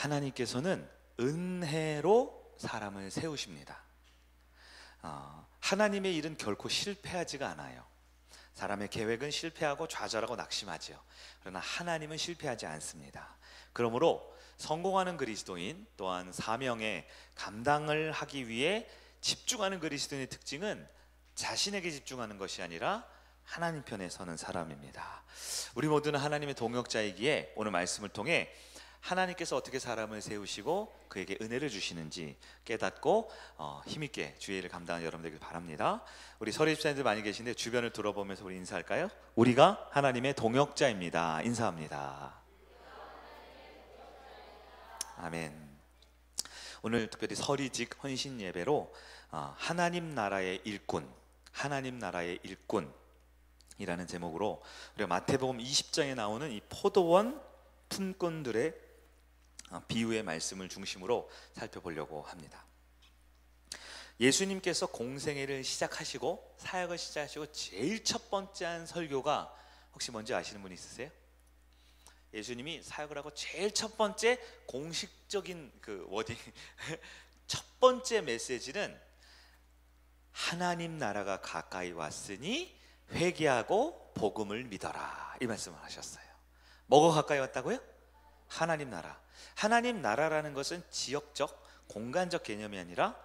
하나님께서는 은혜로 사람을 세우십니다. 하나님의 일은 결코 실패하지가 않아요. 사람의 계획은 실패하고 좌절하고 낙심하죠. 그러나 하나님은 실패하지 않습니다. 그러므로 성공하는 그리스도인, 또한 사명에 감당을 하기 위해 집중하는 그리스도인의 특징은 자신에게 집중하는 것이 아니라 하나님 편에 서는 사람입니다. 우리 모두는 하나님의 동역자이기에 오늘 말씀을 통해 하나님께서 어떻게 사람을 세우시고 그에게 은혜를 주시는지 깨닫고 힘있게 주의 일을 감당하는 여러분 되길 바랍니다. 우리 서리 집사님들 많이 계신데 주변을 돌아보면서 우리 인사할까요? 우리가 하나님의 동역자입니다. 인사합니다. 아멘. 오늘 특별히 서리직 헌신 예배로 하나님 나라의 일꾼, 하나님 나라의 일꾼이라는 제목으로 우리가 마태복음 20장에 나오는 이 포도원 품꾼들의 비유의 말씀을 중심으로 살펴보려고 합니다. 예수님께서 공생애를 시작하시고 사역을 시작하시고 제일 첫 번째 한 설교가 혹시 뭔지 아시는 분 있으세요? 예수님이 사역을 하고 제일 첫 번째 공식적인 그 워딩 첫 번째 메시지는 하나님 나라가 가까이 왔으니 회개하고 복음을 믿어라, 이 말씀을 하셨어요. 뭐가 가까이 왔다고요? 하나님 나라. 하나님 나라라는 것은 지역적, 공간적 개념이 아니라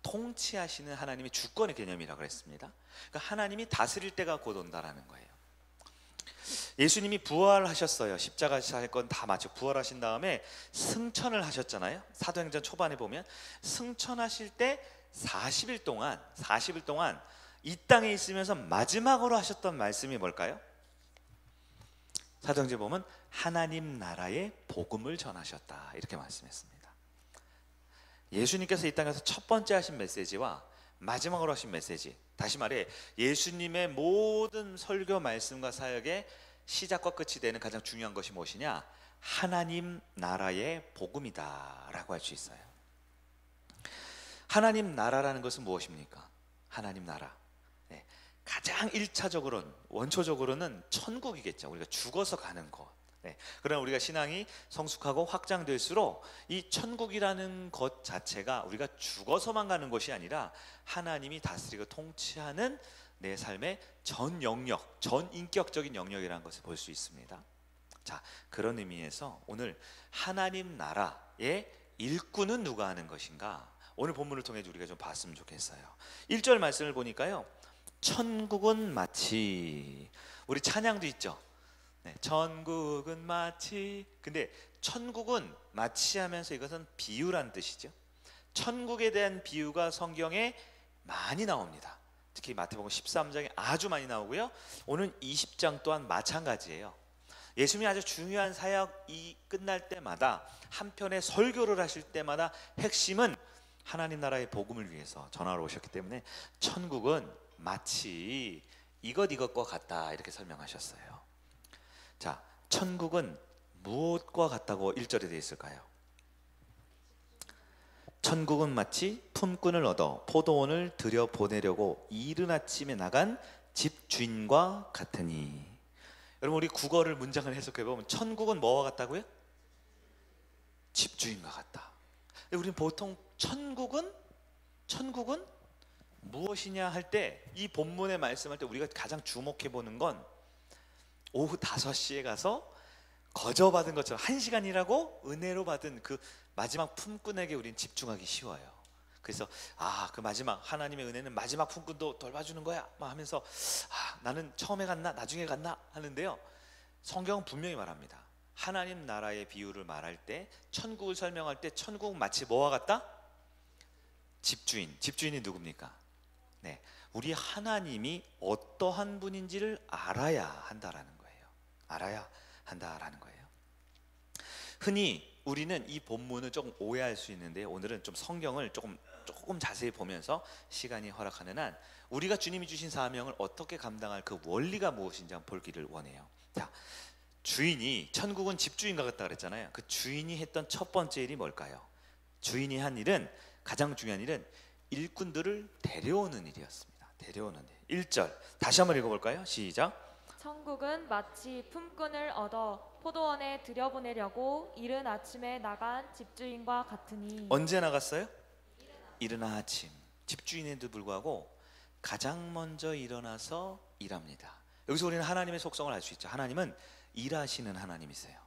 통치하시는 하나님의 주권의 개념이라고 그랬습니다. 그러니까 하나님이 다스릴 때가 곧 온다라는 거예요. 예수님이 부활하셨어요. 십자가 사건 다 마치고 부활하신 다음에 승천을 하셨잖아요. 사도행전 초반에 보면 승천하실 때 40일 동안 이 땅에 있으면서 마지막으로 하셨던 말씀이 뭘까요? 사도행전에 보면 하나님 나라의 복음을 전하셨다, 이렇게 말씀했습니다. 예수님께서 이 땅에서 첫 번째 하신 메시지와 마지막으로 하신 메시지, 다시 말해 예수님의 모든 설교 말씀과 사역의 시작과 끝이 되는 가장 중요한 것이 무엇이냐? 하나님 나라의 복음이다 라고 할 수 있어요. 하나님 나라라는 것은 무엇입니까? 하나님 나라, 가장 1차적으로는, 원초적으로는 천국이겠죠. 우리가 죽어서 가는 곳. 그러나 우리가 신앙이 성숙하고 확장될수록 이 천국이라는 것 자체가 우리가 죽어서만 가는 것이 아니라 하나님이 다스리고 통치하는 내 삶의 전 영역, 전 인격적인 영역이라는 것을 볼 수 있습니다. 자, 그런 의미에서 오늘 하나님 나라의 일꾼은 누가 하는 것인가? 오늘 본문을 통해 우리가 좀 봤으면 좋겠어요. 1절 말씀을 보니까요, 천국은 마치, 우리 찬양도 있죠. 천국은 마치. 근데 천국은 마치 하면서 이것은 비유란 뜻이죠. 천국에 대한 비유가 성경에 많이 나옵니다. 특히 마태복음 13장에 아주 많이 나오고요, 오늘 20장 또한 마찬가지예요. 예수님이 아주 중요한 사역이 끝날 때마다 한편의 설교를 하실 때마다 핵심은 하나님 나라의 복음을 위해서 전하러 오셨기 때문에 천국은 마치 이것과 같다, 이렇게 설명하셨어요. 자, 천국은 무엇과 같다고 1절에 되어 있을까요? 천국은 마치 품꾼을 얻어 포도원을 들여보내려고 이른 아침에 나간 집주인과 같으니. 여러분, 우리 국어를 문장을 해석해보면 천국은 뭐와 같다고요? 집주인과 같다. 우리는 보통 천국은 무엇이냐 할 때, 이 본문의 말씀할 때 우리가 가장 주목해보는 건 오후 5시에 가서 거저받은 것처럼 1시간이라고 은혜로 받은 그 마지막 품꾼에게 우리는 집중하기 쉬워요. 그래서 그 마지막 하나님의 은혜는 마지막 품꾼도 돌봐주는 거야 하면서 나는 처음에 갔나 나중에 갔나 하는데요, 성경은 분명히 말합니다. 하나님 나라의 비유를 말할 때, 천국을 설명할 때 천국은 마치 뭐와 같다? 집주인이 누굽니까? 우리 하나님이 어떠한 분인지를 알아야 한다라는 거예요. 알아야 한다라는 거예요. 흔히 우리는 이 본문을 조금 오해할 수 있는데, 오늘은 좀 성경을 조금 자세히 보면서 시간이 허락하는 한 우리가 주님이 주신 사명을 어떻게 감당할 그 원리가 무엇인지 한번 보기를 원해요. 자, 천국은 집주인과 같다 그랬잖아요. 그 주인이 했던 첫 번째 일이 뭘까요? 주인이 한 일은, 가장 중요한 일은 일꾼들을 데려오는 일이었습니다. 데려오는 일. 1절 다시 한번 읽어볼까요? 시작. 천국은 마치 품꾼을 얻어 포도원에 들여보내려고 이른 아침에 나간 집주인과 같으니. 언제 나갔어요? 이른 아침. 집주인에도 불구하고 가장 먼저 일어나서 일합니다. 여기서 우리는 하나님의 속성을 알 수 있죠. 하나님은 일하시는 하나님이세요.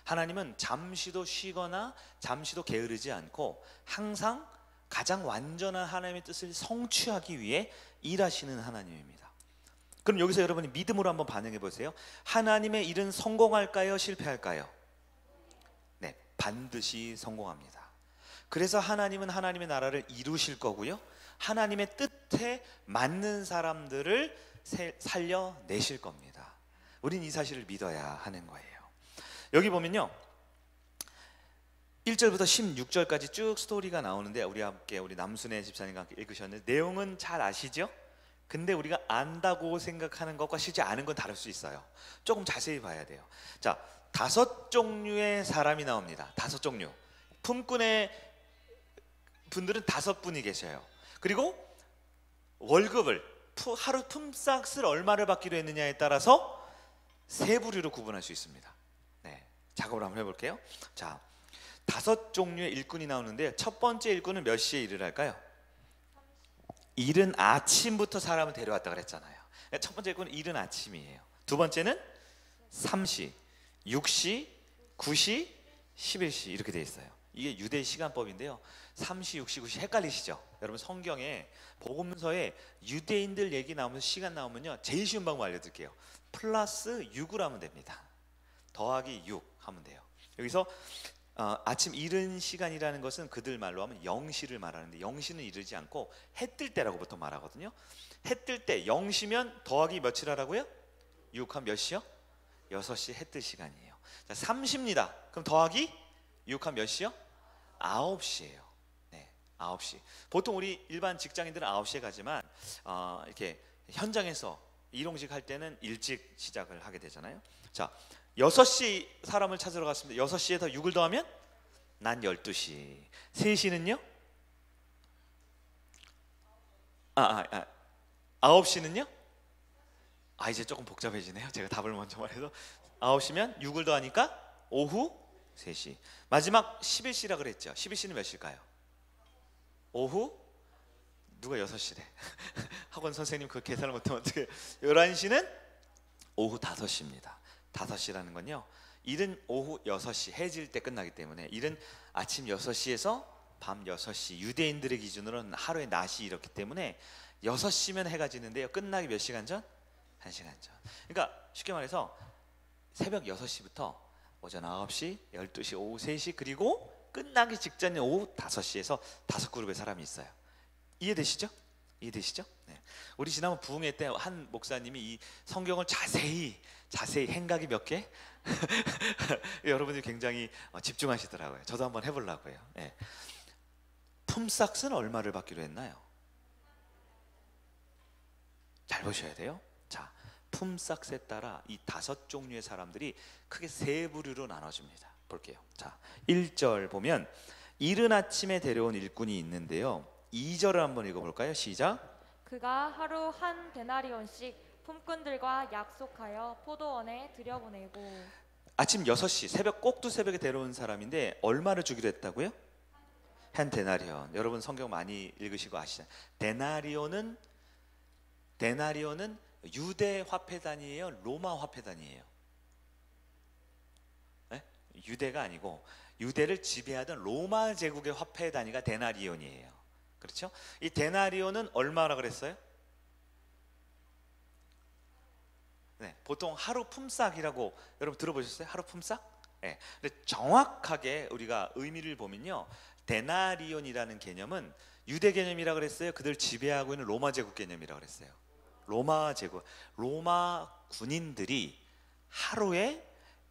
하나님은 잠시도 쉬거나 잠시도 게으르지 않고 항상 가장 완전한 하나님의 뜻을 성취하기 위해 일하시는 하나님입니다. 그럼 여기서 여러분이 믿음으로 한번 반응해 보세요. 하나님의 일은 성공할까요? 실패할까요? 네, 반드시 성공합니다. 그래서 하나님은 하나님의 나라를 이루실 거고요, 하나님의 뜻에 맞는 사람들을 살려내실 겁니다. 우린 이 사실을 믿어야 하는 거예요. 여기 보면요, 1절부터 16절까지 쭉 스토리가 나오는데 우리 남순애 집사님과 함께 읽으셨는데 내용은 잘 아시죠? 근데 우리가 안다고 생각하는 것과 실제 아는 건 다를 수 있어요. 조금 자세히 봐야 돼요. 자, 5종류의 사람이 나옵니다. 5종류. 품꾼의 분들은 5분이 계셔요. 그리고 월급을 하루 품삯을 얼마를 받기로 했느냐에 따라서 3부류로 구분할 수 있습니다. 네, 작업을 한번 해볼게요. 자, 5종류의 일꾼이 나오는데 첫 번째 일꾼은 몇 시에 일을 할까요? 이른 아침부터 사람을 데려왔다 그랬잖아요. 첫 번째 일꾼은 이른 아침이에요. 두 번째는 3시, 6시, 9시, 11시 이렇게 돼 있어요. 이게 유대 시간법인데요. 3시, 6시, 9시 헷갈리시죠? 여러분 성경에 복음서에 유대인들 얘기 나오면서 시간 나오면요, 제일 쉬운 방법 알려드릴게요. 플러스 6을 하면 됩니다. 더하기 6 하면 돼요. 여기서 아침 이른 시간이라는 것은 그들 말로 하면 0시를 말하는데 0시는 이르지 않고 해 뜰 때라고 보통 말하거든요. 해 뜰 때 0시면 더하기 며칠 하라고요? 6하면 몇 시요? 6시 해 뜰 시간이에요. 자, 3시입니다. 그럼 더하기 6하면 몇 시요? 9시예요. 네, 9시. 보통 우리 일반 직장인들은 9시에 가지만 이렇게 현장에서 일용직 할 때는 일찍 시작을 하게 되잖아요. 자, 6시 사람을 찾으러 갔습니다. 6시에 더 6을 더하면 난 12시. 3시는요? 9시는요? 이제 조금 복잡해지네요. 제가 답을 먼저 말해서 9시면 6을 더하니까 오후 3시. 마지막 11시라 그랬죠. 11시는 몇 시일까요? 오후? 누가 6시래? 학원 선생님 그 계산을 못하면 어떻게? 11시는 오후 5시입니다. 5시라는 건요, 일은 오후 6시 해질 때 끝나기 때문에 일은 아침 6시에서 밤 6시, 유대인들의 기준으로는 하루의 낮이 이렇기 때문에 6시면 해가 지는데요, 끝나기 몇 시간 전? 1시간 전. 그러니까 쉽게 말해서 새벽 6시부터 오전 9시, 12시, 오후 3시, 그리고 끝나기 직전인 오후 5시에서 5그룹의 사람이 있어요. 이해되시죠? 이해되시죠? 네. 우리 지난번 부흥회 때 한 목사님이 이 성경을 자세히 행각이 몇 개? 여러분들이 굉장히 집중하시더라고요. 저도 한번 해보려고요. 네. 품삯은 얼마를 받기로 했나요? 잘 보셔야 돼요. 자, 품삯에 따라 이 5종류의 사람들이 크게 3부류로 나눠집니다. 볼게요. 자, 1절 보면 이른 아침에 데려온 일꾼이 있는데요, 2절을 한번 읽어볼까요? 시작. 그가 하루 한 데나리온씩 품꾼들과 약속하여 포도원에 들여보내고. 아침 6시, 새벽 새벽에 데려온 사람인데 얼마를 주기로 했다고요? 한 데나리온. 여러분 성경 많이 읽으시고 아시죠? 데나리온은 유대 화폐 단위예요, 로마 화폐 단위예요? 네? 유대가 아니고 유대를 지배하던 로마 제국의 화폐 단위가 데나리온이에요. 그렇죠? 이 데나리온은 얼마라 그랬어요? 네, 보통 하루 품삯이라고 여러분 들어보셨어요? 하루 품삯? 네. 근데 정확하게 우리가 의미를 보면요, 데나리온이라는 개념은 유대 개념이라 그랬어요? 그들 지배하고 있는 로마 제국 개념이라 그랬어요? 로마 제국, 로마 군인들이 하루에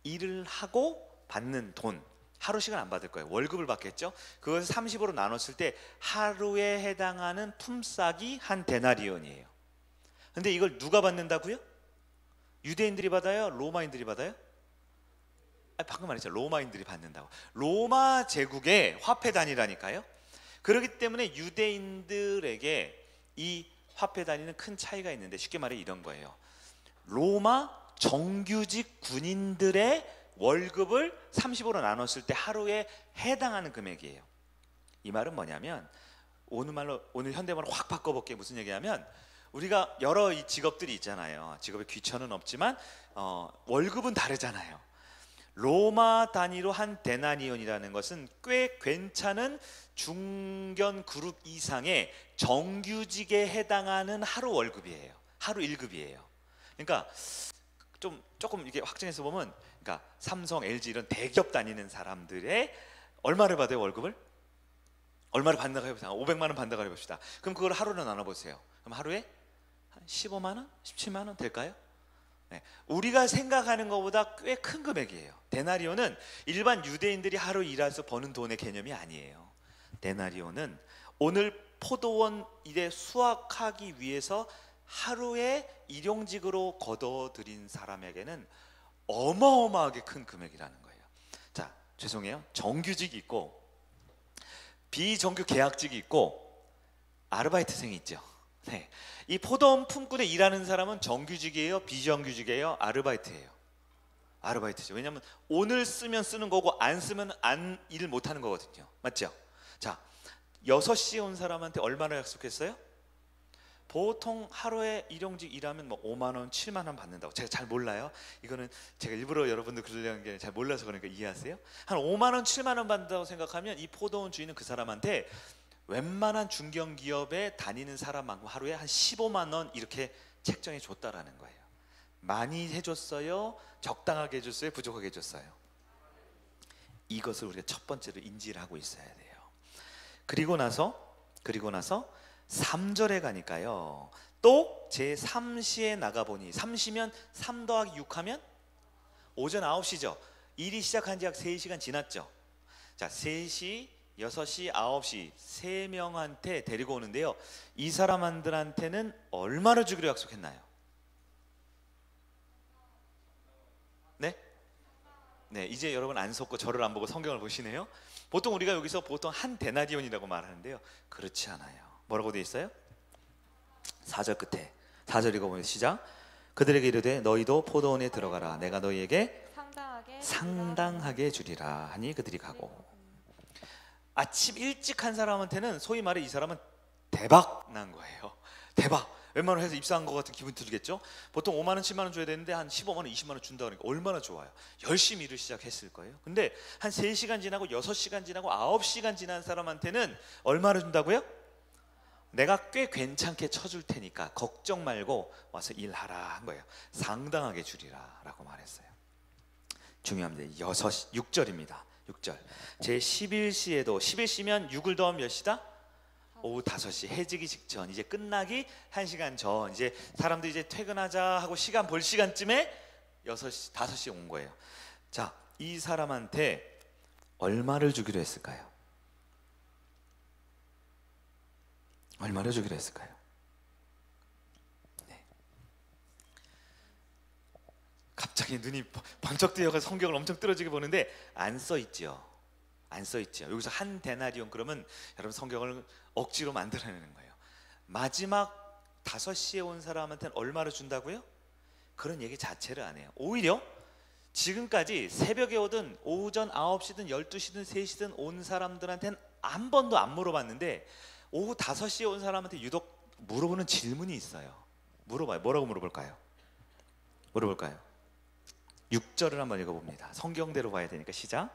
일을 하고 받는 돈, 하루 시간 안 받을 거예요. 월급을 받겠죠. 그것을 30으로 나눴을 때 하루에 해당하는 품삯이 한 데나리온이에요. 근데 이걸 누가 받는다고요? 유대인들이 받아요? 로마인들이 받아요? 방금 말했죠. 로마인들이 받는다고. 로마 제국의 화폐 단위라니까요. 그렇기 때문에 유대인들에게 이 화폐 단위는 큰 차이가 있는데 쉽게 말해 이런 거예요. 로마 정규직 군인들의 월급을 30으로 나눴을 때 하루에 해당하는 금액이에요. 이 말은 뭐냐면 오늘 현대말로 확 바꿔볼게. 무슨 얘기냐면 우리가 여러 이 직업들이 있잖아요. 직업에 귀천은 없지만 월급은 다르잖아요. 로마 단위로 한 데나리온이라는 것은 꽤 괜찮은 중견 그룹 이상의 정규직에 해당하는 하루 월급이에요. 하루 일급이에요. 그러니까 조금 이게 확정해서 보면, 그러니까 삼성, LG 이런 대기업 다니는 사람들의 얼마를 받아요, 월급을? 얼마를 받는다고 해봅시다. 500만 원 받는다고 해봅시다. 그럼 그걸 하루로 나눠보세요. 그럼 하루에 한 15만 원? 17만 원 될까요? 네. 우리가 생각하는 것보다 꽤 큰 금액이에요. 데나리온은 일반 유대인들이 하루 일해서 버는 돈의 개념이 아니에요. 데나리온은 오늘 포도원 일에 수확하기 위해서 하루에 일용직으로 거둬들인 사람에게는 어마어마하게 큰 금액이라는 거예요. 자, 죄송해요. 정규직이 있고 비정규 계약직이 있고 아르바이트생이 있죠. 네. 이 포도원 품꾼에 일하는 사람은 정규직이에요, 비정규직이에요, 아르바이트예요. 아르바이트죠. 왜냐하면 오늘 쓰면 쓰는 거고 안 쓰면 일을 못 하는 거거든요. 맞죠? 자, 6시에 온 사람한테 얼마나 약속했어요? 보통 하루에 일용직 일하면 뭐 5만 원, 7만 원 받는다고. 제가 잘 몰라요. 이거는 제가 일부러 여러분들 그러려는 게 잘 몰라서 그러니까 이해하세요? 한 5만 원, 7만 원 받는다고 생각하면 이 포도원 주인은 그 사람한테 웬만한 중견기업에 다니는 사람만큼 하루에 한 15만 원 이렇게 책정해 줬다라는 거예요. 많이 해줬어요? 적당하게 해줬어요? 부족하게 해줬어요? 이것을 우리가 첫 번째로 인지를 하고 있어야 돼요. 그리고 나서 3절에 가니까요, 또 제3시에 나가보니, 3시면 3 더하기 6 하면 오전 9시죠. 일이 시작한 지 약 3시간 지났죠. 자, 3시, 6시, 9시 3명한테 데리고 오는데요, 이 사람들한테는 얼마를 주기로 약속했나요? 네? 네, 이제 여러분 안 속고 저를 안 보고 성경을 보시네요. 보통 우리가 여기서 보통 한 데나리온이라고 말하는데요, 그렇지 않아요. 뭐라고 되어 있어요? 4절 끝에 4절 읽어보면 시작. 그들에게 이르되 너희도 포도원에 들어가라. 내가 너희에게 상당하게 주리라 하니 그들이 가고. 아침 일찍 한 사람한테는 소위 말해 이 사람은 대박 난 거예요. 대박. 웬만하면 해서 입사한 것 같은 기분 들겠죠. 보통 5만 원, 7만 원 줘야 되는데 한 15만 원, 20만 원 준다 그러니까 얼마나 좋아요. 열심히 일을 시작했을 거예요. 근데 한 3시간 지나고 6시간 지나고 9시간 지난 사람한테는 얼마를 준다고요? 내가 꽤 괜찮게 쳐줄 테니까 걱정 말고 와서 일하라 한 거예요. 상당하게 주리라 라고 말했어요. 중요합니다. 6절입니다. 6절. 제 11시에도 11시면 6을 더하면 몇 시다? 오후 5시. 해지기 직전, 이제 끝나기 1시간 전, 이제 사람들이 이제 퇴근하자 하고 시간 볼 시간쯤에 6시, 5시에 온 거예요. 자, 이 사람한테 얼마를 주기로 했을까요? 얼마를 주기로 했을까요? 네. 갑자기 눈이 번쩍 뜨여서 성경을 엄청 뚫어지게 보는데 안 써 있죠. 안 써 있죠. 여기서 한 데나리온 그러면 여러분 성경을 억지로 만들어내는 거예요. 마지막 5시에 온 사람한테는 얼마를 준다고요? 그런 얘기 자체를 안 해요. 오히려 지금까지 새벽에 오든 오전 9시든 12시든 3시든 온 사람들한테는 한 번도 안 물어봤는데 오후 5시에 온 사람한테 유독 물어보는 질문이 있어요. 물어봐요. 뭐라고 물어볼까요? 6절을 한번 읽어봅니다. 성경대로 봐야 되니까 시작.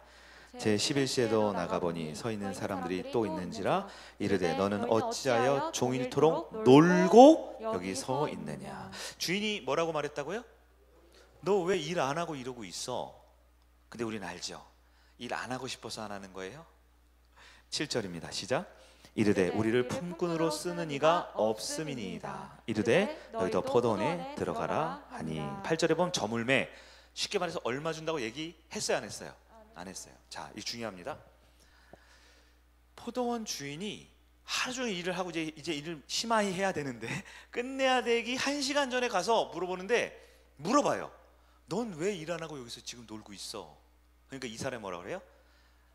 제 11시에도 나가보니 서 있는 사람들이 또 있는지라 이르되 너는 어찌하여 종일토록 놀고 여기 서 있느냐. 주인이 뭐라고 말했다고요? 너 왜 일 안 하고 이러고 있어? 근데 우리는 알죠. 일 안 하고 싶어서 안 하는 거예요. 7절입니다. 시작. 이르되 우리를 품꾼으로 쓰는 이가 없음이니이다. 이르되 너희도 포도원에 들어가라 하니. 8절에 보면 저물매, 쉽게 말해서 얼마 준다고 얘기했어요, 안 했어요? 안 했어요. 자, 이 중요합니다. 포도원 주인이 하루 종일 일을 하고 이제 일을 심하게 해야 되는데 끝내야 되기 1시간 전에 가서 물어봐요. 넌 왜 일 안 하고 여기서 지금 놀고 있어? 그러니까 이 사람이 뭐라 그래요?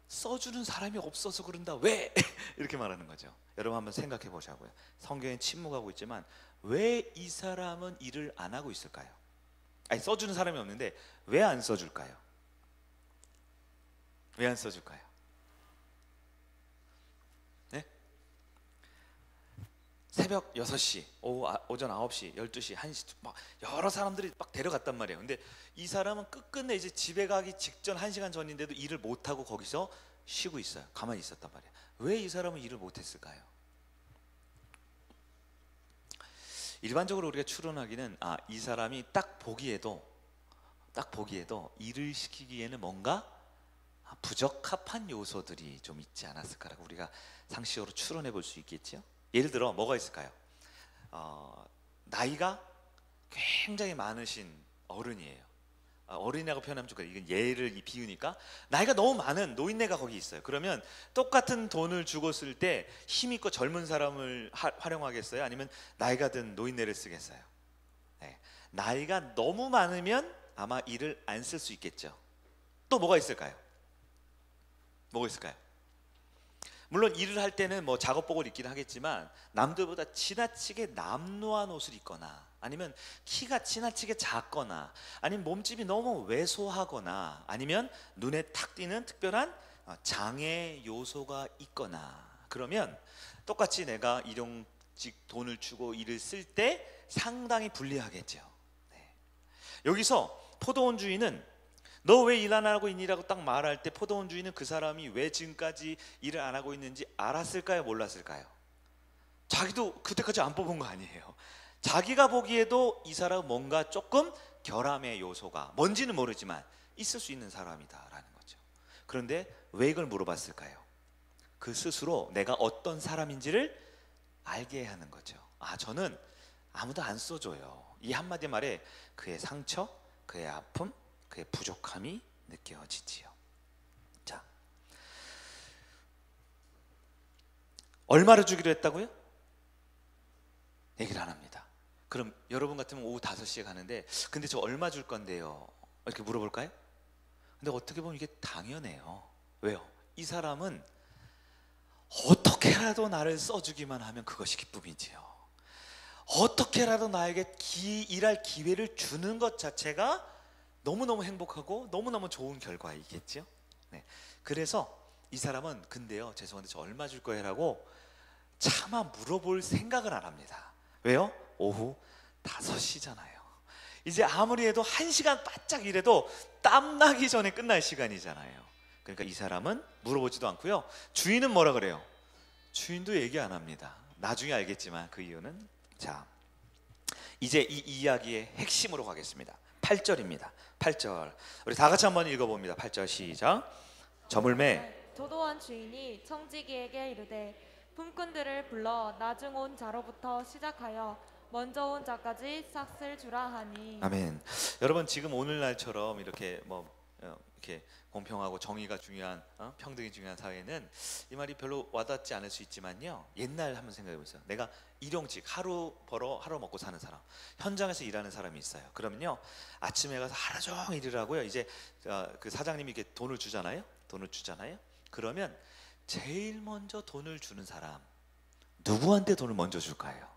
써주는 사람이 없어서 그런다. 왜? 이렇게 말하는 거죠. 여러분 한번 생각해 보자고요. 성경에 침묵하고 있지만 왜 이 사람은 일을 안 하고 있을까요? 아니 써주는 사람이 없는데 왜 안 써줄까요? 왜 안 써줄까요? 네? 새벽 6시, 오전 9시, 12시, 1시 막 여러 사람들이 막 데려갔단 말이에요. 근데 이 사람은 끝끝내 이제 집에 가기 직전 1시간 전인데도 일을 못하고 거기서 쉬고 있어요. 가만히 있었단 말이에요. 왜 이 사람은 일을 못했을까요? 일반적으로 우리가 추론하기는 이 사람이 딱 보기에도 일을 시키기에는 뭔가 부적합한 요소들이 좀 있지 않았을까라고 우리가 상식적으로 추론해 볼 수 있겠죠. 예를 들어 뭐가 있을까요? 나이가 굉장히 많으신 어른이에요. 어린이라고 표현하면 좋겠어요. 이건 예를 비우니까 나이가 너무 많은 노인네가 거기 있어요. 그러면 똑같은 돈을 주고 쓸 때 힘있고 젊은 사람을 활용하겠어요? 아니면 나이가 든 노인네를 쓰겠어요? 네. 나이가 너무 많으면 아마 일을 안 쓸 수 있겠죠. 또 뭐가 있을까요? 뭐가 있을까요? 물론 일을 할 때는 뭐 작업복을 입긴 하겠지만 남들보다 지나치게 남루한 옷을 입거나 아니면 키가 지나치게 작거나 아니면 몸집이 너무 왜소하거나 아니면 눈에 탁 띄는 특별한 장애 요소가 있거나 그러면 똑같이 내가 일용직 돈을 주고 일을 쓸 때 상당히 불리하겠죠. 네. 여기서 포도원 주인은 너 왜 일 안 하고 있니라고 딱 말할 때 포도원 주인은 그 사람이 왜 지금까지 일을 안 하고 있는지 알았을까요? 몰랐을까요? 자기도 그때까지 안 뽑은 거 아니에요. 자기가 보기에도 이 사람은 뭔가 조금 결함의 요소가 뭔지는 모르지만 있을 수 있는 사람이다라는 거죠. 그런데 왜 이걸 물어봤을까요? 그 스스로 내가 어떤 사람인지를 알게 하는 거죠. 저는 아무도 안 써줘요. 이 한마디 말에 그의 상처, 그의 아픔, 그의 부족함이 느껴지지요. 자, 얼마를 주기로 했다고요? 얘기를 안 합니다. 그럼 여러분 같으면 오후 5시에 가는데 근데 저 얼마 줄 건데요? 이렇게 물어볼까요? 근데 어떻게 보면 이게 당연해요. 왜요? 이 사람은 어떻게라도 나를 써주기만 하면 그것이 기쁨이지요. 어떻게라도 나에게 일할 기회를 주는 것 자체가 너무너무 행복하고 너무너무 좋은 결과이겠죠. 네. 그래서 이 사람은 근데요 죄송한데 저 얼마 줄 거예요? 라고 차마 물어볼 생각을 안 합니다. 왜요? 오후 5시잖아요. 이제 아무리 해도 1시간 바짝 일해도 땀나기 전에 끝날 시간이잖아요. 그러니까 이 사람은 물어보지도 않고요. 주인은 뭐라 그래요? 주인도 얘기 안 합니다. 나중에 알겠지만 그 이유는 자 이제 이 이야기의 핵심으로 가겠습니다. 8절입니다. 8절 우리 다 같이 한번 읽어봅니다. 8절 시작. 저물매 포도원 주인이 청지기에게 이르되 품꾼들을 불러 나중 온 자로부터 시작하여 먼저 온 자까지 싹쓸 주라 하니. 아멘. 여러분 지금 오늘날처럼 이렇게 이렇게 공평하고 정의가 중요한 평등이 중요한 사회는 이 말이 별로 와닿지 않을 수 있지만요. 옛날 한번 생각해 보세요. 내가 일용직 하루 벌어 하루 먹고 사는 사람, 현장에서 일하는 사람이 있어요. 그러면요 아침에 가서 하루 종일 일을 하고요. 이제 그 사장님이 이렇게 돈을 주잖아요. 그러면 제일 먼저 돈을 주는 사람 누구한테 돈을 먼저 줄까요?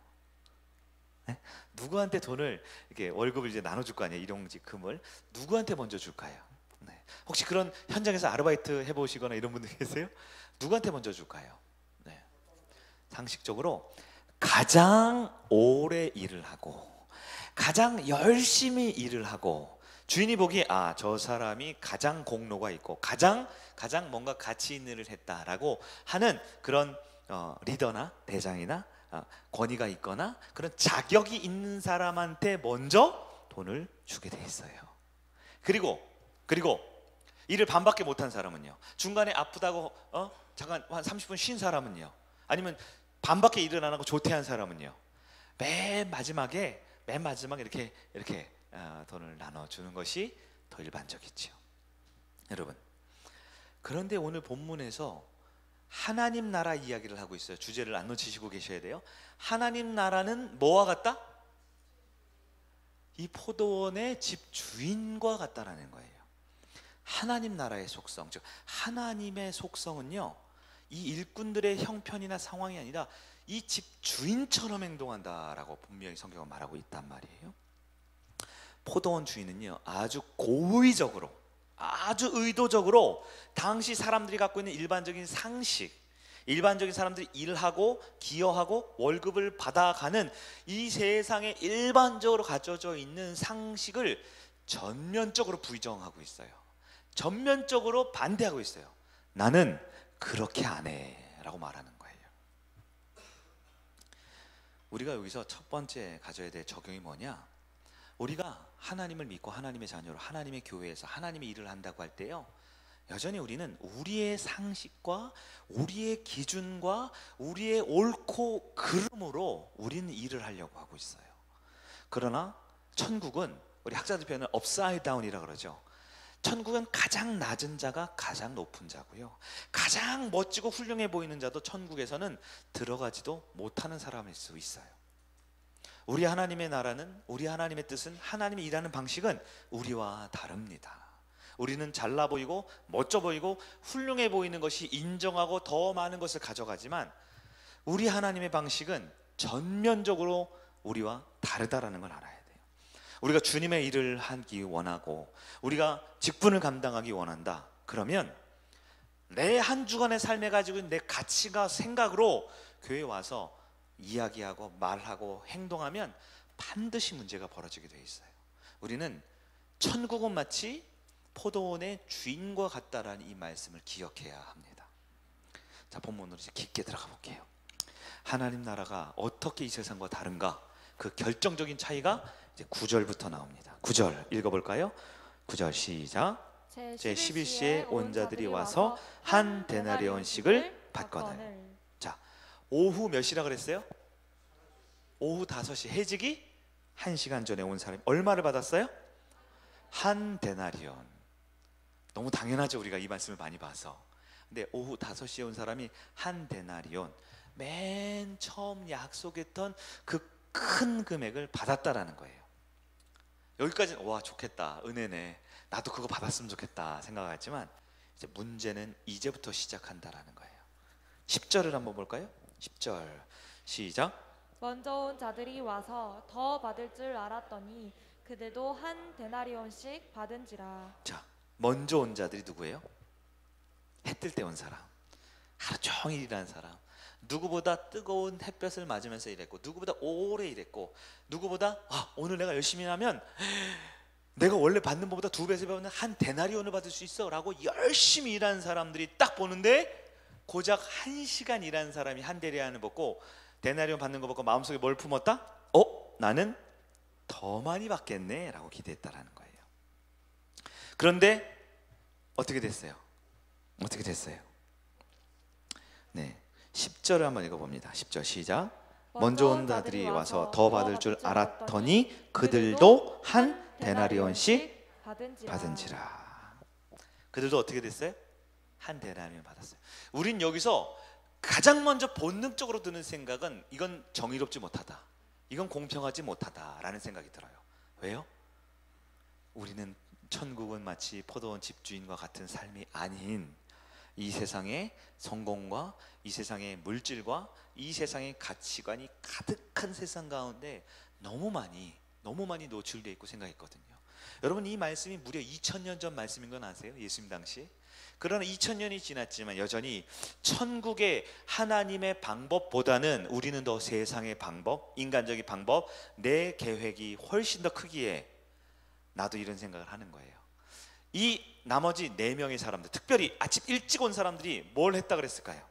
네? 누구한테 돈을 이렇게 월급을 이제 나눠줄 거 아니에요. 일용직 금을 누구한테 먼저 줄까요? 네. 혹시 그런 현장에서 아르바이트 해보시거나 이런 분들 계세요? 누구한테 먼저 줄까요? 네. 상식적으로 가장 오래 일을 하고 가장 열심히 일을 하고 주인이 보기에 저 사람이 가장 공로가 있고 가장 뭔가 가치 있는 일을 했다라고 하는 그런 리더나 대장이나 권위가 있거나 그런 자격이 있는 사람한테 먼저 돈을 주게 돼 있어요. 그리고 일을 반밖에 못한 사람은요, 중간에 아프다고 잠깐 한 30분 쉰 사람은요, 아니면 반밖에 일을 안 하고 조퇴한 사람은요, 맨 마지막에 이렇게 돈을 나눠주는 것이 더 일반적이죠. 여러분, 그런데 오늘 본문에서 하나님 나라 이야기를 하고 있어요. 주제를 안 놓치시고 계셔야 돼요. 하나님 나라는 뭐와 같다? 이 포도원의 집 주인과 같다라는 거예요. 하나님 나라의 속성, 즉 하나님의 속성은요, 이 일꾼들의 형편이나 상황이 아니라 이 집 주인처럼 행동한다라고 분명히 성경은 말하고 있단 말이에요. 포도원 주인은요 아주 고의적으로, 아주 의도적으로 당시 사람들이 갖고 있는 일반적인 상식, 일반적인 사람들이 일하고 기여하고 월급을 받아가는 이 세상에 일반적으로 가져져 있는 상식을 전면적으로 부정하고 있어요. 전면적으로 반대하고 있어요. 나는 그렇게 안 해라고 말하는 거예요. 우리가 여기서 첫 번째 가져야 될 적용이 뭐냐? 우리가 하나님을 믿고 하나님의 자녀로 하나님의 교회에서 하나님의 일을 한다고 할 때요, 여전히 우리는 우리의 상식과 우리의 기준과 우리의 옳고 그름으로 우리는 일을 하려고 하고 있어요. 그러나 천국은, 우리 학자들 표현은 업사이드 다운이라고 그러죠. 천국은 가장 낮은 자가 가장 높은 자고요, 가장 멋지고 훌륭해 보이는 자도 천국에서는 들어가지도 못하는 사람일 수 있어요. 우리 하나님의 나라는, 우리 하나님의 뜻은, 하나님이 일하는 방식은 우리와 다릅니다. 우리는 잘나 보이고 멋져 보이고 훌륭해 보이는 것이 인정하고 더 많은 것을 가져가지만 우리 하나님의 방식은 전면적으로 우리와 다르다라는 걸 알아야 돼요. 우리가 주님의 일을 하기 원하고 우리가 직분을 감당하기 원한다. 그러면 내 한 주간의 삶에 가지고 있는 내 가치가 생각으로 교회에 와서 이야기하고 말하고 행동하면 반드시 문제가 벌어지게 돼 있어요. 우리는 천국은 마치 포도원의 주인과 같다라는 이 말씀을 기억해야 합니다. 자, 본문으로 이제 깊게 들어가 볼게요. 하나님 나라가 어떻게 이 세상과 다른가? 그 결정적인 차이가 이제 9절부터 나옵니다. 9절 읽어볼까요? 9절 시작. 제11시에 온 자들이 와서 한 데나리온씩을 받거늘. 자, 오후 몇 시라 그랬어요? 오후 5시, 해지기 1시간 전에 온 사람이 얼마를 받았어요? 한 데나리온. 너무 당연하죠, 우리가 이 말씀을 많이 봐서. 근데 오후 5시에 온 사람이 한 데나리온, 맨 처음 약속했던 그 큰 금액을 받았다라는 거예요. 여기까지는 와 좋겠다, 은혜네, 나도 그거 받았으면 좋겠다 생각하지만, 이제 문제는 이제부터 시작한다라는 거예요. 10절을 한번 볼까요? 10절 시작. 먼저 온 자들이 와서 더 받을 줄 알았더니 그들도 한 데나리온씩 받은지라. 자, 먼저 온 자들이 누구예요? 해 뜰 때 온 사람, 하루 종일 일하는 사람, 누구보다 뜨거운 햇볕을 맞으면서 일했고, 누구보다 오래 일했고, 누구보다 오늘 내가 열심히 하면 내가 원래 받는 것보다 2배, 3배 받는 한 데나리온을 받을 수 있어 라고 열심히 일하는 사람들이 딱 보는데, 고작 1시간 일하는 사람이 한 데나리온을 받고, 데나리온 받는 거 보고 마음속에 뭘 품었다? 나는 더 많이 받겠네 라고 기대했다라는 거예요. 그런데 어떻게 됐어요? 어떻게 됐어요? 네, 10절을 한번 읽어봅니다. 10절 시작. 먼저 온 자들이 와서 더 받을 줄 알았더니 그들도 한 데나리온씩 받은지라. 그들도 어떻게 됐어요? 한 데나리온 받았어요. 우린 여기서 가장 먼저 본능적으로 드는 생각은 이건 정의롭지 못하다, 이건 공평하지 못하다라는 생각이 들어요. 왜요? 우리는 천국은 마치 포도원 집주인과 같은 삶이 아닌 이 세상의 성공과 이 세상의 물질과 이 세상의 가치관이 가득한 세상 가운데 너무 많이 노출되어 있고 생각했거든요. 여러분, 이 말씀이 무려 2000년 전 말씀인 건 아세요? 예수님 당시. 그러나 2000년이 지났지만 여전히 천국의 하나님의 방법보다는 우리는 더 세상의 방법, 인간적인 방법, 내 계획이 훨씬 더 크기에 나도 이런 생각을 하는 거예요. 이 나머지 4명의 사람들, 특별히 아침 일찍 온 사람들이 뭘 했다 그랬을까요?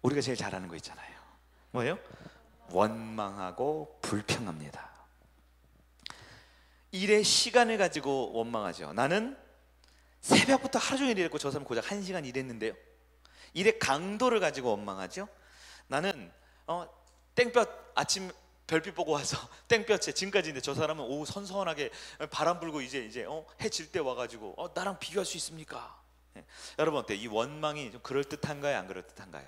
우리가 제일 잘 아는 거 있잖아요. 뭐예요? 원망하고 불평합니다. 일의 시간을 가지고 원망하죠. 나는 새벽부터 하루 종일 일했고 저 사람 고작 1시간 일했는데요. 일의 강도를 가지고 원망하죠. 나는 땡볕 아침 별빛 보고 와서 땡볕에 지금까지인데 저 사람은 오후 선선하게 바람 불고 이제 해 질 때 와가지고 나랑 비교할 수 있습니까? 여러분 어때? 이 원망이 좀 그럴듯한가요? 안 그럴듯한가요?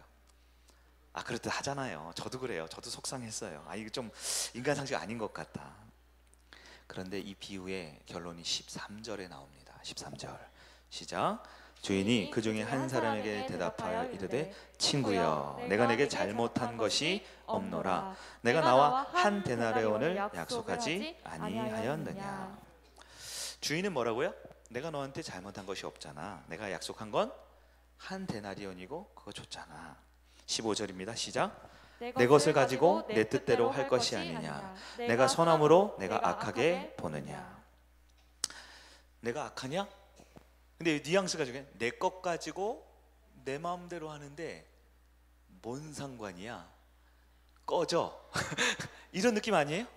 그럴듯하잖아요. 저도 그래요. 저도 속상했어요. 이거 좀 인간 상식 아닌 것 같다. 그런데 이 비유의 결론이 13절에 나옵니다. 13절 시작. 주인이 그 중에 한 사람에게 대답하여 이르되 친구여 내가 내게 잘못한 것이 없노라. 내가 나와 한 데나리온을 약속하지 아니하였느냐. 주인은 뭐라고요? 내가 너한테 잘못한 것이 없잖아. 내가 약속한 건 한 데나리온이고 그거 줬잖아. 15절입니다. 시작. 내 것을 가지고 내 뜻대로 할 것이 아니냐. 내가 선함으로 내가 악하게 보느냐. 내가 악하냐? 근데 뉘앙스가 중요해. 내 것 가지고 내 마음대로 하는데 뭔 상관이야? 꺼져. 이런 느낌 아니에요?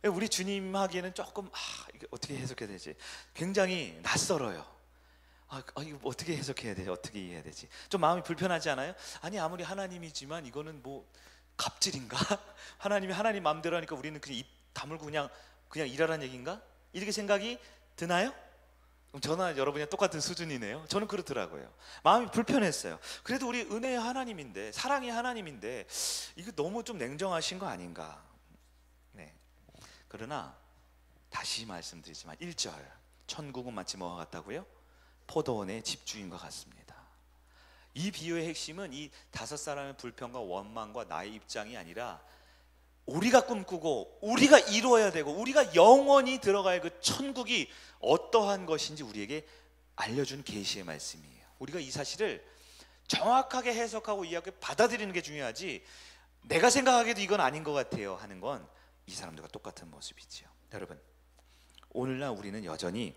우리 주님 하기에는 조금 이게 어떻게 해석해야 되지? 굉장히 낯설어요. 이거 어떻게 해석해야 되지? 어떻게 이해해야 되지? 좀 마음이 불편하지 않아요? 아니 아무리 하나님이지만 이거는 뭐 갑질인가? 하나님이 하나님 마음대로 하니까 우리는 그냥 입 다물고 그냥 일하라는 얘기인가? 이렇게 생각이 드나요? 그럼 저나 여러분이랑 똑같은 수준이네요. 저는 그렇더라고요. 마음이 불편했어요. 그래도 우리 은혜의 하나님인데, 사랑의 하나님인데 이거 너무 좀 냉정하신 거 아닌가? 네. 그러나 다시 말씀드리지만 1절 천국은 마치 뭐와 같다고요? 포도원의 집주인과 같습니다. 이 비유의 핵심은 이 5사람의 불평과 원망과 나의 입장이 아니라 우리가 꿈꾸고 우리가 이루어야 되고 우리가 영원히 들어갈 그 천국이 어떠한 것인지 우리에게 알려준 계시의 말씀이에요. 우리가 이 사실을 정확하게 해석하고 이해하고 받아들이는 게 중요하지, 내가 생각하기에도 이건 아닌 것 같아요 하는 건 이 사람들과 똑같은 모습이죠. 여러분, 오늘날 우리는 여전히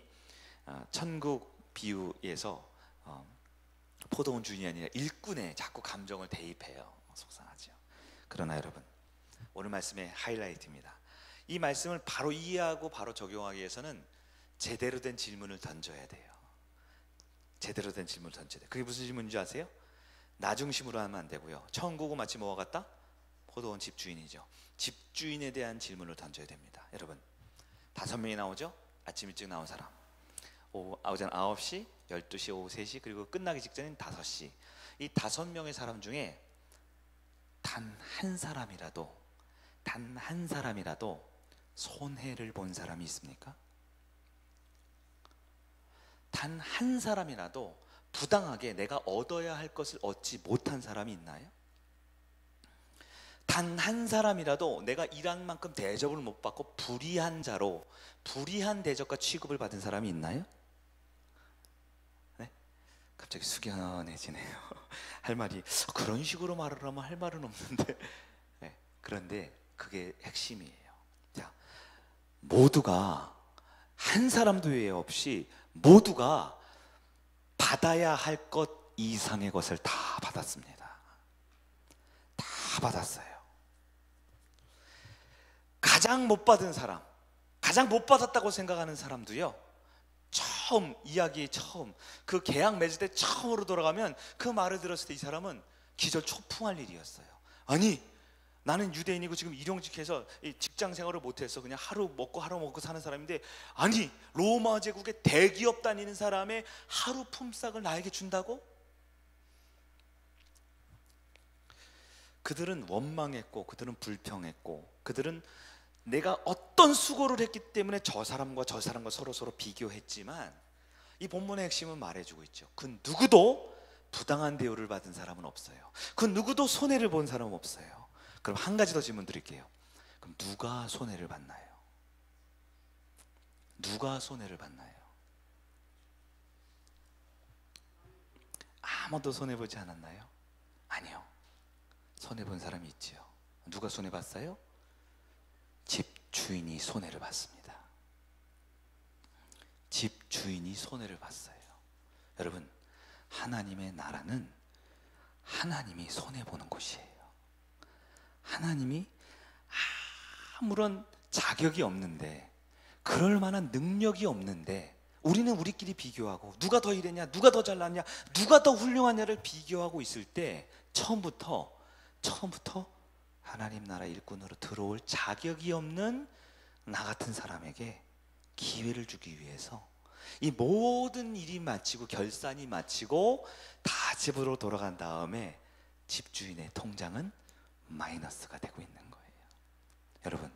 천국 비유에서 포도원 주인이 아니라 일꾼에 자꾸 감정을 대입해요. 속상하죠. 그러나 여러분, 오늘 말씀의 하이라이트입니다. 이 말씀을 바로 이해하고 바로 적용하기 위해서는 제대로 된 질문을 던져야 돼요. 제대로 된 질문을 던져야 돼요. 그게 무슨 질문인지 아세요? 나 중심으로 하면 안 되고요. 천국은 마치 뭐와 같다? 포도원 집주인이죠. 집주인에 대한 질문을 던져야 됩니다. 여러분, 5명이 나오죠? 아침 일찍 나온 사람, 오전 9시, 12시, 오후 3시, 그리고 끝나기 직전인 5시. 이 5명의 사람 중에 단 한 사람이라도 손해를 본 사람이 있습니까? 단 한 사람이라도 부당하게 내가 얻어야 할 것을 얻지 못한 사람이 있나요? 단 한 사람이라도 내가 일한 만큼 대접을 못 받고 불의한 자로 불의한 대접과 취급을 받은 사람이 있나요? 네? 갑자기 숙연해지네요. 할 말이, 그런 식으로 말을 하면 할 말은 없는데 네, 그런데 그게 핵심이에요. 자, 모두가, 한 사람도 예외 없이 모두가 받아야 할 것 이상의 것을 다 받았습니다. 다 받았어요. 가장 못 받은 사람, 가장 못 받았다고 생각하는 사람도요, 처음 그 계약 맺을 때 처음으로 돌아가면 그 말을 들었을 때 이 사람은 기절 초풍할 일이었어요. 아니, 나는 유대인이고 지금 일용직해서 직장 생활을 못해서 그냥 하루 먹고 사는 사람인데, 아니 로마 제국의 대기업 다니는 사람의 하루 품삯을 나에게 준다고? 그들은 원망했고 그들은 불평했고 그들은 내가 어떤 수고를 했기 때문에 저 사람과 서로 비교했지만, 이 본문의 핵심은 말해주고 있죠. 그 누구도 부당한 대우를 받은 사람은 없어요. 그 누구도 손해를 본 사람은 없어요. 그럼 한 가지 더 질문 드릴게요. 그럼 누가 손해를 받나요? 누가 손해를 받나요? 아무도 손해보지 않았나요? 아니요. 손해본 사람이 있지요. 누가 손해봤어요? 집주인이 손해를 봤습니다. 집주인이 손해를 봤어요. 여러분, 하나님의 나라는 하나님이 손해보는 곳이에요. 하나님이 아무런 자격이 없는데, 그럴 만한 능력이 없는데, 우리는 우리끼리 비교하고 누가 더 이랬냐, 누가 더 잘났냐, 누가 더 훌륭하냐를 비교하고 있을 때 처음부터 하나님 나라 일꾼으로 들어올 자격이 없는 나 같은 사람에게 기회를 주기 위해서 이 모든 일이 마치고 결산이 마치고 다 집으로 돌아간 다음에 집주인의 통장은 마이너스가 되고 있는 거예요. 여러분,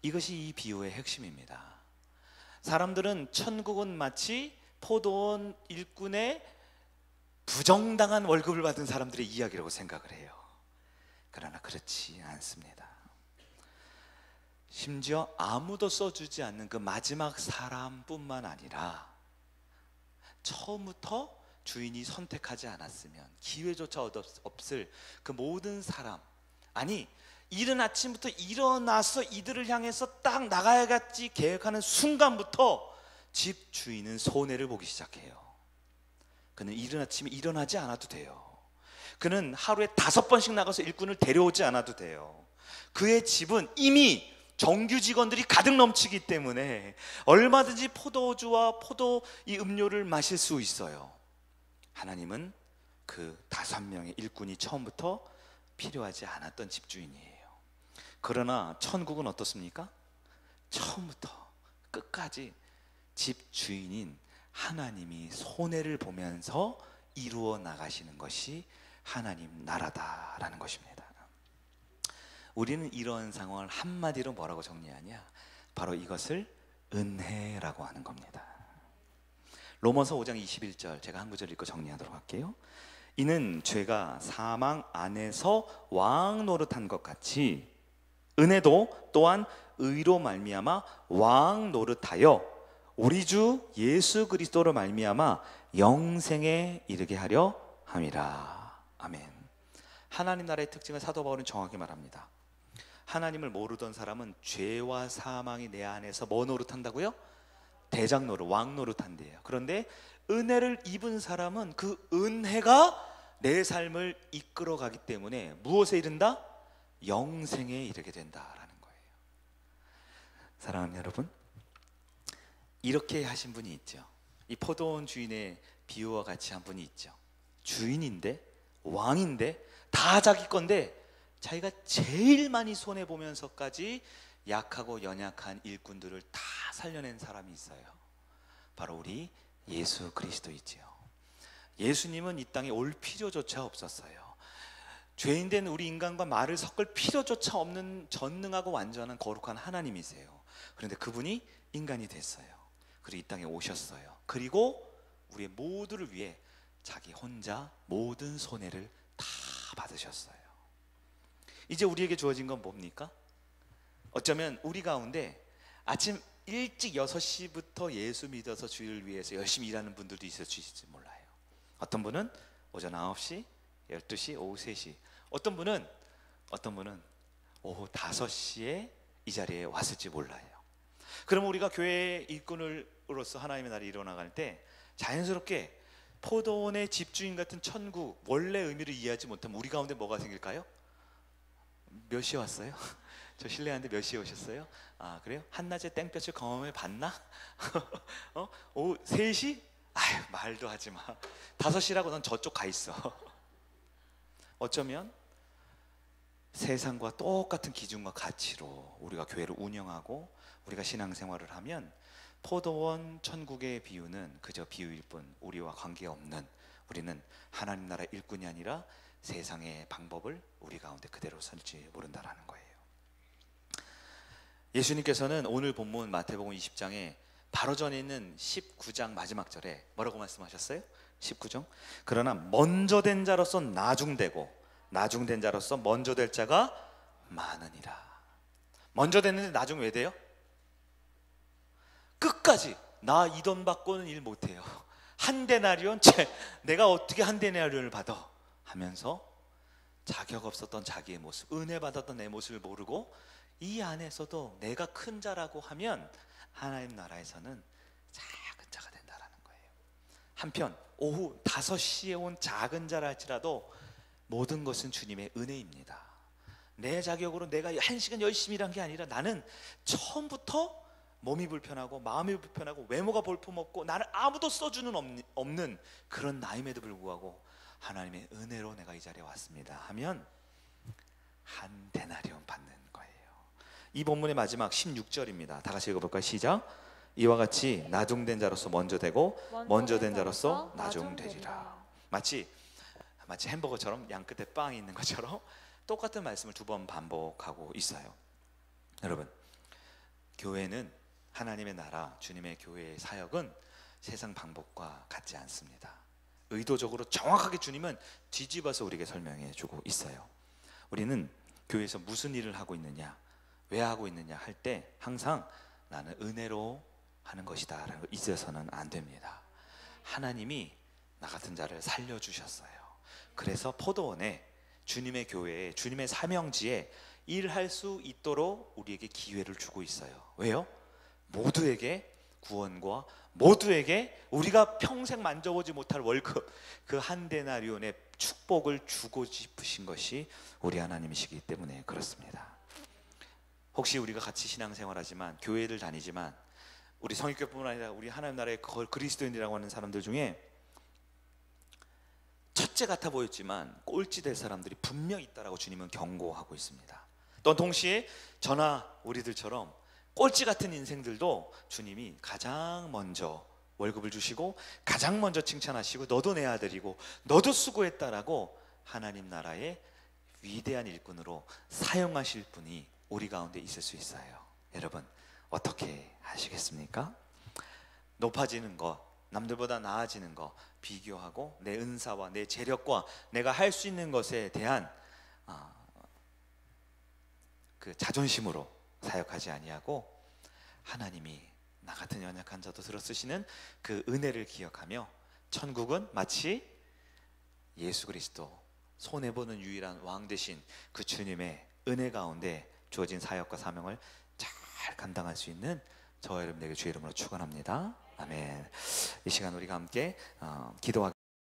이것이 이 비유의 핵심입니다. 사람들은 천국은 마치 포도원 일꾼의 부정당한 월급을 받은 사람들의 이야기라고 생각을 해요. 그러나 그렇지 않습니다. 심지어 아무도 써주지 않는 그 마지막 사람뿐만 아니라 처음부터 주인이 선택하지 않았으면 기회조차 없을 그 모든 사람, 아니 이른 아침부터 일어나서 이들을 향해서 딱 나가야겠지 계획하는 순간부터 집 주인은 손해를 보기 시작해요. 그는 이른 아침에 일어나지 않아도 돼요. 그는 하루에 5번씩 나가서 일꾼을 데려오지 않아도 돼요. 그의 집은 이미 정규 직원들이 가득 넘치기 때문에 얼마든지 포도주와 포도 이 음료를 마실 수 있어요. 하나님은 그 5명의 일꾼이 처음부터 필요하지 않았던 집주인이에요. 그러나 천국은 어떻습니까? 처음부터 끝까지 집주인인 하나님이 손해를 보면서 이루어 나가시는 것이 하나님 나라다라는 것입니다. 우리는 이런 상황을 한마디로 뭐라고 정리하냐? 바로 이것을 은혜라고 하는 겁니다. 로마서 5장 21절 제가 한 구절 읽고 정리하도록 할게요. 이는 죄가 사망 안에서 왕 노릇한 것 같이 은혜도 또한 의로 말미암아 왕 노릇하여 우리 주 예수 그리스도로 말미암아 영생에 이르게 하려 함이라. 아멘. 하나님 나라의 특징을 사도 바울은 정확히 말합니다. 하나님을 모르던 사람은 죄와 사망이 내 안에서 뭐 노릇한다고요? 대장 노릇, 왕 노릇한대요. 그런데 은혜를 입은 사람은 그 은혜가 내 삶을 이끌어가기 때문에 무엇에 이른다? 영생에 이르게 된다라는 거예요. 사랑하는 여러분, 이렇게 하신 분이 있죠. 이 포도원 주인의 비유와 같이 한 분이 있죠. 주인인데 왕인데 다 자기 건데 자기가 제일 많이 손해보면서까지 약하고 연약한 일꾼들을 다 살려낸 사람이 있어요. 바로 우리 예수 그리스도이지요. 예수님은 이 땅에 올 필요조차 없었어요. 죄인된 우리 인간과 말을 섞을 필요조차 없는 전능하고 완전한 거룩한 하나님이세요. 그런데 그분이 인간이 됐어요. 그리고 이 땅에 오셨어요. 그리고 우리의 모두를 위해 자기 혼자 모든 손해를 다 받으셨어요. 이제 우리에게 주어진 건 뭡니까? 어쩌면 우리 가운데 아침 일찍 6시부터 예수 믿어서 주를 위해서 열심히 일하는 분들도 있을지 몰라요. 어떤 분은 오전 9시, 12시, 오후 3시, 어떤 분은 오후 5시에 이 자리에 왔을지 몰라요. 그럼 우리가 교회 일꾼으로서 하나님의 나라에 일어나갈 때 자연스럽게 포도원의 집주인 같은 천국 원래 의미를 이해하지 못하면 우리 가운데 뭐가 생길까요? 몇 시에 왔어요? 저 실례하는데 몇 시에 오셨어요? 아 그래요? 한낮에 땡볕을 경험해 봤나? 오후 3시? 아유 말도 하지 마. 5시라고 넌 저쪽 가 있어. 어쩌면 세상과 똑같은 기준과 가치로 우리가 교회를 운영하고 우리가 신앙생활을 하면 포도원 천국의 비유는 그저 비유일 뿐 우리와 관계없는, 우리는 하나님 나라 일꾼이 아니라 세상의 방법을 우리 가운데 그대로 설지 모른다라는 거예요. 예수님께서는 오늘 본문 마태복음 20장에 바로 전에 있는 19장 마지막 절에 뭐라고 말씀하셨어요? 19장 그러나 먼저 된 자로서 나중되고 나중된 자로서 먼저 될 자가 많으니라. 먼저 됐는데 나중 왜 돼요? 끝까지 나 이 돈 받고는 일 못해요. 한 데나리온 내가 어떻게 한 데나리온을 받아 하면서 자격 없었던 자기의 모습, 은혜 받았던 내 모습을 모르고 이 안에서도 내가 큰 자라고 하면 하나님 나라에서는 작은 자가 된다라는 거예요. 한편 오후 5시에 온 작은 자라 할지라도 모든 것은 주님의 은혜입니다. 내 자격으로 내가 1시간 열심히 일한 게 아니라 나는 처음부터 몸이 불편하고 마음이 불편하고 외모가 볼품없고 나를 아무도 써주는 없는 그런 나임에도 불구하고 하나님의 은혜로 내가 이 자리에 왔습니다 하면 한 데나리온 받는 거예요. 이 본문의 마지막 16절입니다. 다 같이 읽어볼까요? 시작. 이와 같이 나중된 자로서 먼저 되고 먼저 된 자로서 나중되리라. 마치 햄버거처럼 양 끝에 빵이 있는 것처럼 똑같은 말씀을 2번 반복하고 있어요. 여러분, 교회는 하나님의 나라, 주님의 교회의 사역은 세상 방법과 같지 않습니다. 의도적으로 정확하게 주님은 뒤집어서 우리에게 설명해 주고 있어요. 우리는 교회에서 무슨 일을 하고 있느냐, 왜 하고 있느냐 할 때 항상 나는 은혜로 하는 것이다 라는 걸 잊어서는 안 됩니다. 하나님이 나 같은 자를 살려주셨어요. 그래서 포도원에, 주님의 교회에, 주님의 사명지에 일할 수 있도록 우리에게 기회를 주고 있어요. 왜요? 모두에게 구원과 모두에게 우리가 평생 만져보지 못할 월급, 그 한 데나리온의 축복을 주고 싶으신 것이 우리 하나님이시기 때문에 그렇습니다. 혹시 우리가 같이 신앙생활하지만, 교회를 다니지만, 우리 성익교뿐만 아니라 우리 하나님 나라의 그리스도인이라고 하는 사람들 중에 첫째 같아 보였지만 꼴찌 될 사람들이 분명 있다라고 주님은 경고하고 있습니다. 또 동시에 저나 우리들처럼 꼴찌 같은 인생들도 주님이 가장 먼저 월급을 주시고 가장 먼저 칭찬하시고 너도 내 아들이고 너도 수고했다라고 하나님 나라의 위대한 일꾼으로 사용하실 분이 우리 가운데 있을 수 있어요. 여러분 어떻게 하시겠습니까? 높아지는 것, 남들보다 나아지는 것 비교하고 내 은사와 내 재력과 내가 할 수 있는 것에 대한 그 자존심으로 사역하지 아니하고 하나님이 나 같은 연약한 자도 들어 쓰시는 그 은혜를 기억하며 천국은 마치 예수 그리스도 손해보는 유일한 왕 되신 그 주님의 은혜 가운데 주어진 사역과 사명을 잘 감당할 수 있는 저와 여러분에게 주의 이름으로 축원합니다. 아멘. 이 시간 우리가 함께 기도하겠습니다.